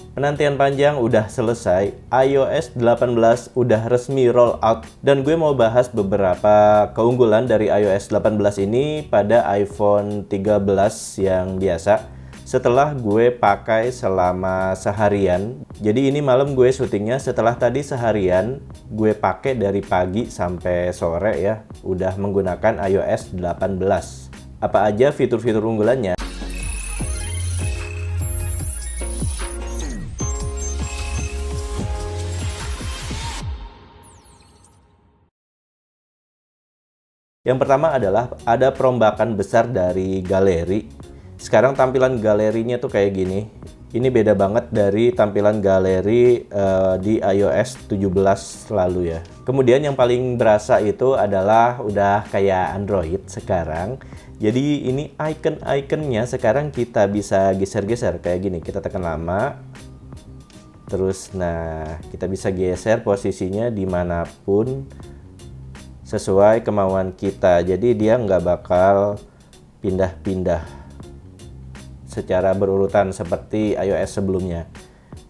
Penantian panjang udah selesai, iOS 18 udah resmi roll out, dan gue mau bahas beberapa keunggulan dari iOS 18 ini pada iPhone 13 yang biasa setelah gue pakai selama seharian. Jadi ini malam gue syutingnya setelah tadi seharian gue pakai dari pagi sampai sore ya, udah menggunakan iOS 18. Apa aja fitur-fitur unggulannya? Yang pertama adalah ada perombakan besar dari galeri. Sekarang tampilan galerinya tuh kayak gini. Ini beda banget dari tampilan galeri di iOS 17 lalu ya. Kemudian yang paling berasa itu adalah udah kayak Android sekarang. Jadi ini icon-iconnya sekarang kita bisa geser-geser kayak gini. Kita tekan lama. Terus nah kita bisa geser posisinya dimanapun sesuai kemauan kita. Jadi dia nggak bakal pindah-pindah secara berurutan seperti iOS sebelumnya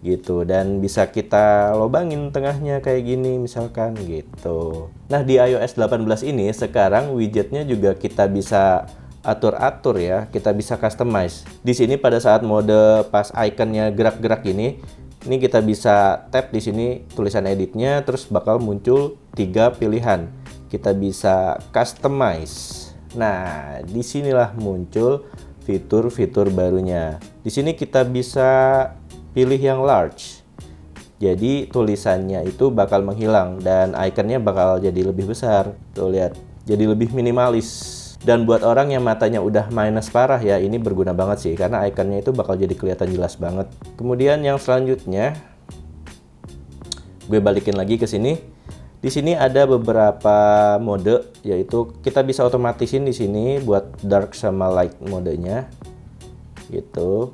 gitu, dan bisa kita lobangin tengahnya kayak gini misalkan gitu. Nah di iOS 18 ini sekarang widgetnya juga kita bisa atur-atur ya, kita bisa customize. Di sini pada saat mode pas iconnya gerak-gerak ini kita bisa tap di sini tulisan editnya, terus bakal muncul 3 pilihan. Kita bisa customize. Nah, disinilah muncul fitur-fitur barunya. Di sini kita bisa pilih yang large. Jadi tulisannya itu bakal menghilang dan ikonnya bakal jadi lebih besar. Tuh lihat, jadi lebih minimalis. Dan buat orang yang matanya udah minus parah ya, ini berguna banget sih karena ikonnya itu bakal jadi kelihatan jelas banget. Kemudian yang selanjutnya, gue balikin lagi ke sini. Di sini ada beberapa mode, yaitu kita bisa otomatisin di sini buat dark sama light modenya, gitu.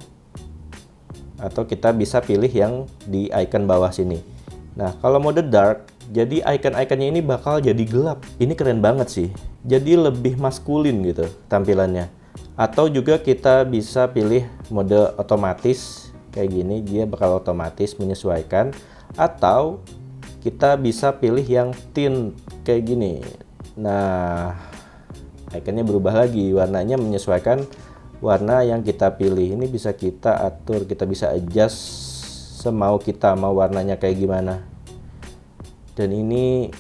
Atau kita bisa pilih yang di icon bawah sini. Nah, kalau mode dark, jadi icon-iconnya ini bakal jadi gelap. Ini keren banget sih. Jadi lebih maskulin gitu tampilannya. Atau juga kita bisa pilih mode otomatis kayak gini, dia bakal otomatis menyesuaikan. Atau kita bisa pilih yang tint kayak gini. Nah, ikonnya berubah lagi, warnanya menyesuaikan warna yang kita pilih. Ini bisa kita atur, kita bisa adjust semau kita, mau warnanya kayak gimana. Dan ini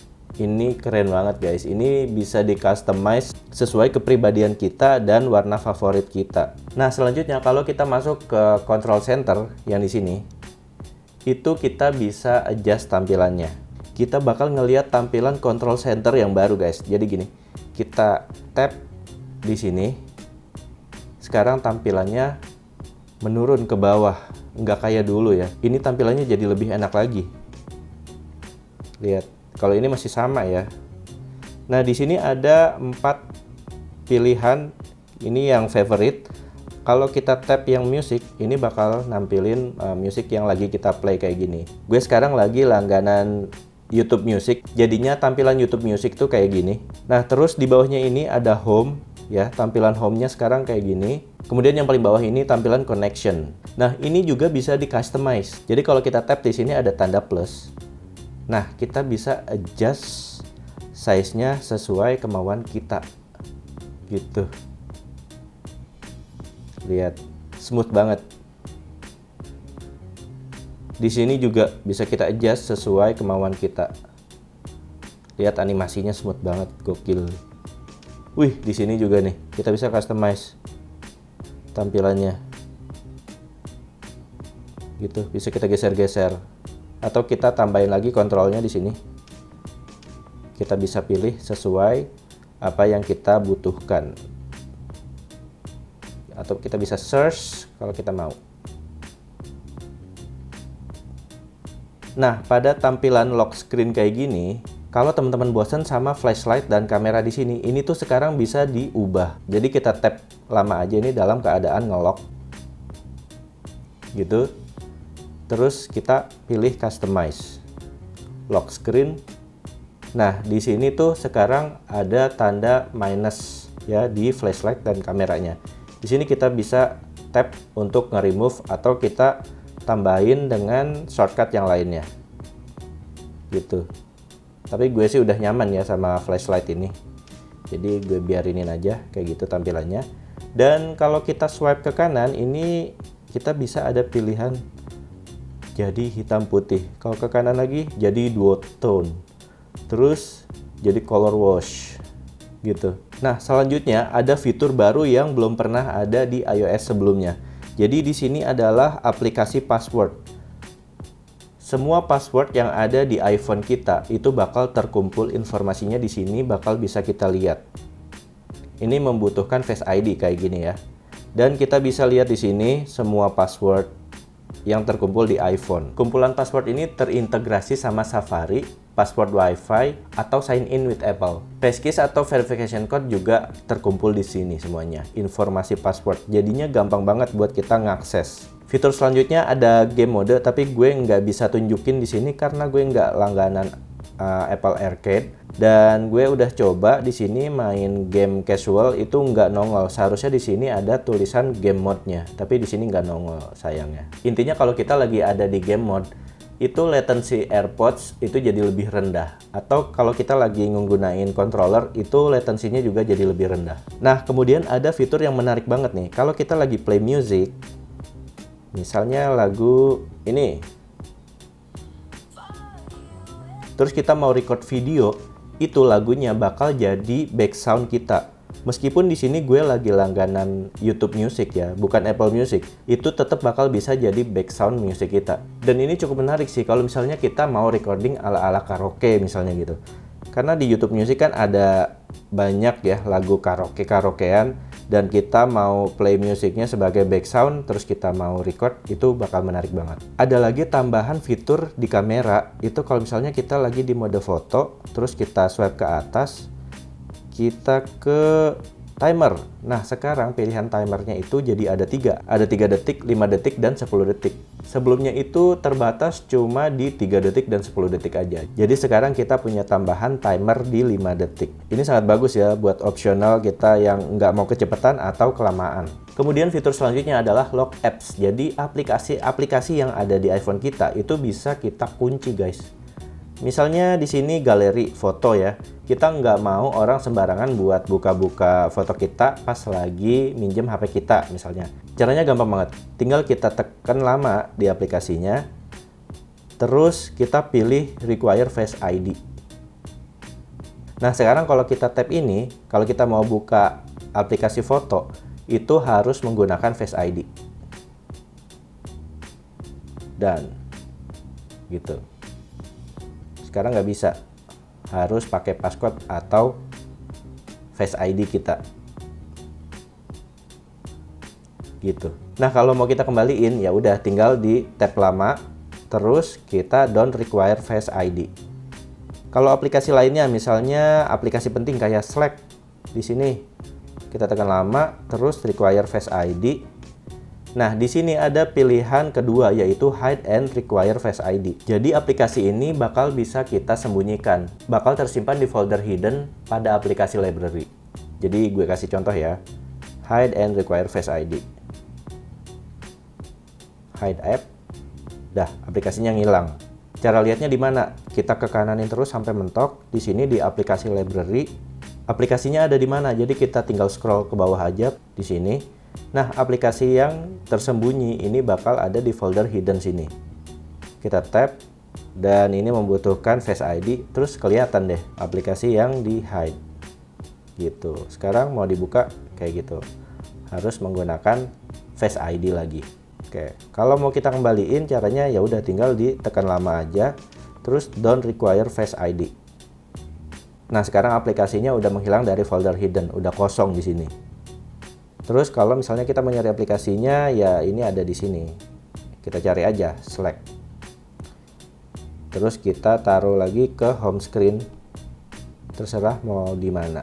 keren banget guys. Ini bisa di customize sesuai kepribadian kita dan warna favorit kita. Nah, selanjutnya kalau kita masuk ke control center yang di sini, itu kita bisa adjust tampilannya. Kita bakal ngelihat tampilan control center yang baru guys. Jadi gini, kita tap di sini. Sekarang tampilannya menurun ke bawah, nggak kayak dulu ya. Ini tampilannya jadi lebih enak lagi. Lihat, kalau ini masih sama ya. Nah, di sini ada 4 pilihan. Ini yang favorite. Kalau kita tap yang music, ini bakal nampilin music yang lagi kita play kayak gini. Gue sekarang lagi langganan YouTube Music, jadinya tampilan YouTube Music tuh kayak gini. Nah, terus di bawahnya ini ada home, ya, tampilan home-nya sekarang kayak gini. Kemudian yang paling bawah ini tampilan connection. Nah, ini juga bisa di customize. Jadi kalau kita tap di sini ada tanda plus. Nah, kita bisa adjust size-nya sesuai kemauan kita. Gitu. Lihat, smooth banget. Di sini juga bisa kita adjust sesuai kemauan kita. Lihat animasinya smooth banget, gokil. Wih, di sini juga nih, kita bisa customize tampilannya. Gitu, bisa kita geser-geser. Atau kita tambahin lagi kontrolnya di sini. Kita bisa pilih sesuai apa yang kita butuhkan. Atau kita bisa search kalau kita mau. Nah, pada tampilan lock screen kayak gini, kalau teman-teman bosan sama flashlight dan kamera di sini, ini tuh sekarang bisa diubah. Jadi kita tap lama aja ini dalam keadaan ngelock. Gitu. Terus kita pilih customize lock screen. Nah, di sini tuh sekarang ada tanda minus ya di flashlight dan kameranya. Di sini kita bisa tap untuk nge-remove atau kita tambahin dengan shortcut yang lainnya gitu. Tapi gue sih udah nyaman ya sama flashlight ini, jadi gue biarinin aja kayak gitu tampilannya. Dan kalau kita swipe ke kanan ini kita bisa ada pilihan jadi hitam putih, kalau ke kanan lagi jadi dual tone, terus jadi color wash gitu. Nah, selanjutnya ada fitur baru yang belum pernah ada di iOS sebelumnya. Jadi di sini adalah aplikasi password. Semua password yang ada di iPhone kita itu bakal terkumpul informasinya di sini, bakal bisa kita lihat. Ini membutuhkan Face ID kayak gini ya. Dan kita bisa lihat di sini semua password yang terkumpul di iPhone. Kumpulan password ini terintegrasi sama Safari, password Wi-Fi, atau sign in with Apple. Passkeys atau verification code juga terkumpul di sini semuanya. Informasi password. Jadinya gampang banget buat kita ngakses. Fitur selanjutnya ada game mode, tapi gue nggak bisa tunjukin di sini karena gue nggak langganan Apple Arcade. Dan gue udah coba di sini main game casual itu nggak nongol. Seharusnya di sini ada tulisan game mode-nya, tapi di sini nggak nongol sayangnya. Intinya kalau kita lagi ada di game mode, itu latency AirPods itu jadi lebih rendah. Atau kalau kita lagi menggunakan controller, itu latensinya juga jadi lebih rendah. Nah, kemudian ada fitur yang menarik banget nih. Kalau kita lagi play music, misalnya lagu ini, terus kita mau record video, itu lagunya bakal jadi background kita. Meskipun di sini gue lagi langganan YouTube Music ya, bukan Apple Music, itu tetap bakal bisa jadi background music kita. Dan ini cukup menarik sih kalau misalnya kita mau recording ala-ala karaoke misalnya gitu. Karena di YouTube Music kan ada banyak ya lagu karaokean, dan kita mau play musiknya sebagai background, terus kita mau record, itu bakal menarik banget. Ada lagi tambahan fitur di kamera, itu kalau misalnya kita lagi di mode foto, terus kita swipe ke atas, kita ke timer. Nah, sekarang pilihan timernya itu jadi ada 3. Ada 3 detik, 5 detik, dan 10 detik. Sebelumnya itu terbatas cuma di 3 detik dan 10 detik aja. Jadi sekarang kita punya tambahan timer di 5 detik. Ini sangat bagus ya buat opsional kita yang nggak mau kecepatan atau kelamaan. Kemudian fitur selanjutnya adalah lock apps. Jadi aplikasi-aplikasi yang ada di iPhone kita itu bisa kita kunci guys. Misalnya di sini galeri foto ya, kita nggak mau orang sembarangan buat buka-buka foto kita pas lagi minjem HP kita misalnya. Caranya gampang banget, tinggal kita tekan lama di aplikasinya, terus kita pilih require Face ID. Nah sekarang kalau kita tap ini, kalau kita mau buka aplikasi foto, itu harus menggunakan Face ID. Dan gitu. Sekarang nggak bisa, harus pakai passcode atau Face ID kita gitu. Nah kalau mau kita kembaliin ya udah tinggal di tap lama, terus kita don't require Face ID. Kalau aplikasi lainnya misalnya aplikasi penting kayak Slack, di sini kita tekan lama terus require Face ID. Nah, di sini ada pilihan kedua yaitu Hide and Require Face ID. Jadi aplikasi ini bakal bisa kita sembunyikan, bakal tersimpan di folder hidden pada aplikasi library. Jadi gue kasih contoh ya. Hide and Require Face ID. Hide app. Dah, aplikasinya ngilang. Cara lihatnya di mana? Kita ke kananin terus sampai mentok. Di sini di aplikasi library. Aplikasinya ada di mana? Jadi kita tinggal scroll ke bawah aja di sini. Nah, aplikasi yang tersembunyi ini bakal ada di folder hidden sini. Kita tap, dan ini membutuhkan Face ID, terus kelihatan deh aplikasi yang di hide. Gitu. Sekarang mau dibuka kayak gitu. Harus menggunakan Face ID lagi. Oke, kalau mau kita kembaliin caranya ya udah tinggal ditekan lama aja, terus don't require Face ID. Nah, sekarang aplikasinya udah menghilang dari folder hidden, udah kosong di sini. Terus kalau misalnya kita mau nyari aplikasinya, ya ini ada di sini. Kita cari aja Slack. Terus kita taruh lagi ke home screen. Terserah mau di mana.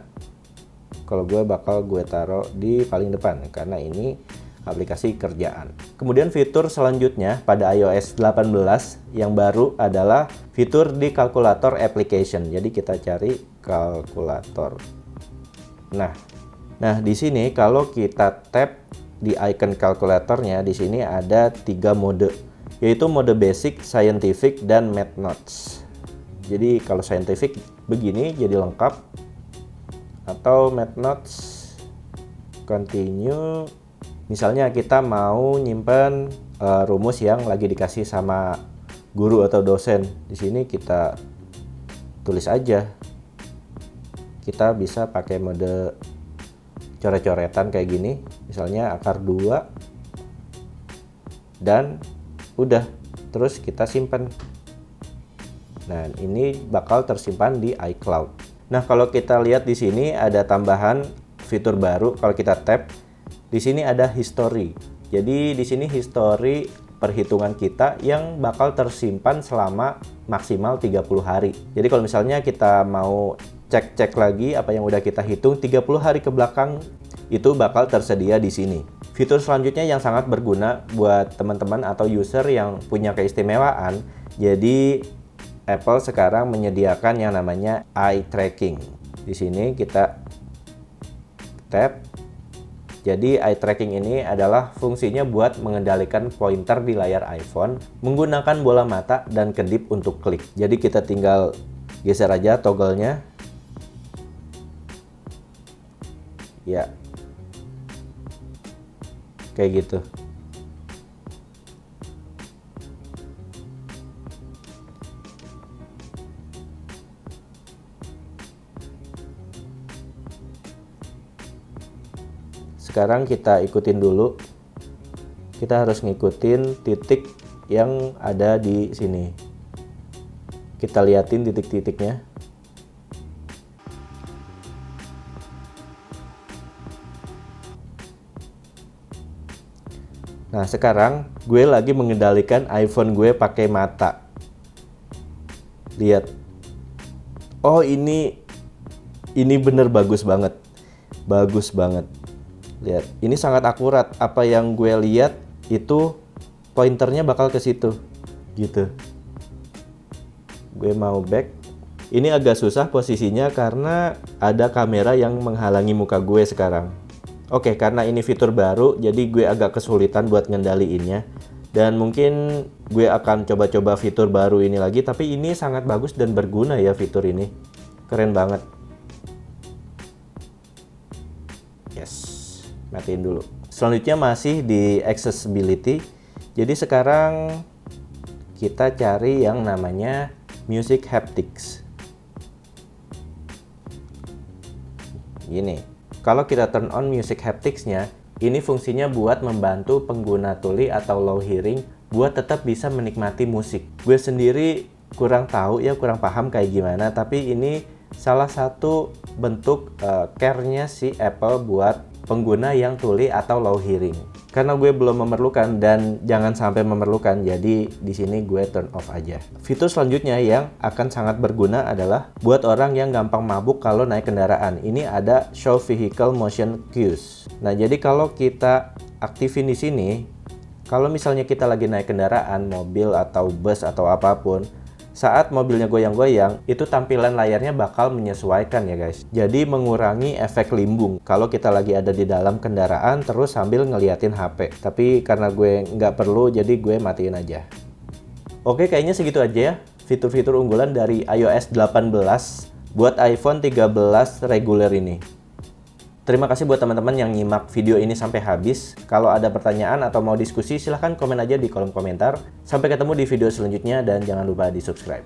Kalau gue bakal taruh di paling depan karena ini aplikasi kerjaan. Kemudian fitur selanjutnya pada iOS 18 yang baru adalah fitur di kalkulator application. Jadi kita cari kalkulator. Nah, di sini kalau kita tap di icon kalkulatornya, di sini ada 3 mode. yaitu mode basic, scientific, dan math notes. Jadi kalau scientific begini jadi lengkap, atau math notes continue. Misalnya kita mau nyimpen rumus yang lagi dikasih sama guru atau dosen. Di sini kita tulis aja. Kita bisa pakai mode coret-coretan kayak gini, misalnya akar 2, dan udah, terus kita simpan. Nah, ini bakal tersimpan di iCloud. Nah, kalau kita lihat di sini ada tambahan fitur baru. Kalau kita tap, di sini ada history. Jadi di sini history perhitungan kita yang bakal tersimpan selama maksimal 30 hari. Jadi kalau misalnya kita mau cek-cek lagi apa yang udah kita hitung 30 hari ke belakang, itu bakal tersedia di sini. Fitur selanjutnya yang sangat berguna buat teman-teman atau user yang punya keistimewaan. Jadi Apple sekarang menyediakan yang namanya eye tracking. Di sini kita tap. Jadi eye tracking ini adalah fungsinya buat mengendalikan pointer di layar iPhone menggunakan bola mata dan kedip untuk klik. Jadi kita tinggal geser aja toggle-nya. Ya, kayak gitu. Sekarang kita ikutin dulu. Kita harus ngikutin titik yang ada di sini. Kita liatin titik-titiknya. Nah, sekarang gue lagi mengendalikan iPhone gue pakai mata. Lihat. Oh, ini bener bagus banget. Bagus banget. Lihat, ini sangat akurat. Apa yang gue lihat itu pointernya bakal ke situ. Gitu. Gue mau back. Ini agak susah posisinya karena ada kamera yang menghalangi muka gue sekarang. Oke, karena ini fitur baru, jadi gue agak kesulitan buat ngendaliinnya. Dan mungkin gue akan coba-coba fitur baru ini lagi, tapi ini sangat bagus dan berguna ya fitur ini. Keren banget. Yes, matiin dulu. Selanjutnya masih di accessibility. Jadi sekarang kita cari yang namanya music haptics. Gini. Kalau kita turn on music haptics-nya, ini fungsinya buat membantu pengguna tuli atau low hearing buat tetap bisa menikmati musik. Gue sendiri kurang tahu ya, kurang paham kayak gimana, tapi ini salah satu bentuk care-nya si Apple buat pengguna yang tuli atau low hearing. Karena gue belum memerlukan dan jangan sampai memerlukan, jadi di sini gue turn off aja. Fitur selanjutnya yang akan sangat berguna adalah buat orang yang gampang mabuk kalau naik kendaraan. Ini ada Show Vehicle Motion Cues. Nah, jadi kalau kita aktifin di sini, kalau misalnya kita lagi naik kendaraan, mobil atau bus atau apapun, saat mobilnya goyang-goyang, itu tampilan layarnya bakal menyesuaikan ya guys. Jadi mengurangi efek limbung kalau kita lagi ada di dalam kendaraan terus sambil ngeliatin HP. Tapi karena gue nggak perlu, jadi gue matiin aja. Oke, kayaknya segitu aja ya fitur-fitur unggulan dari iOS 18 buat iPhone 13 reguler ini. Terima kasih buat teman-teman yang nyimak video ini sampai habis. Kalau ada pertanyaan atau mau diskusi, silahkan komen aja di kolom komentar. Sampai ketemu di video selanjutnya dan jangan lupa di subscribe.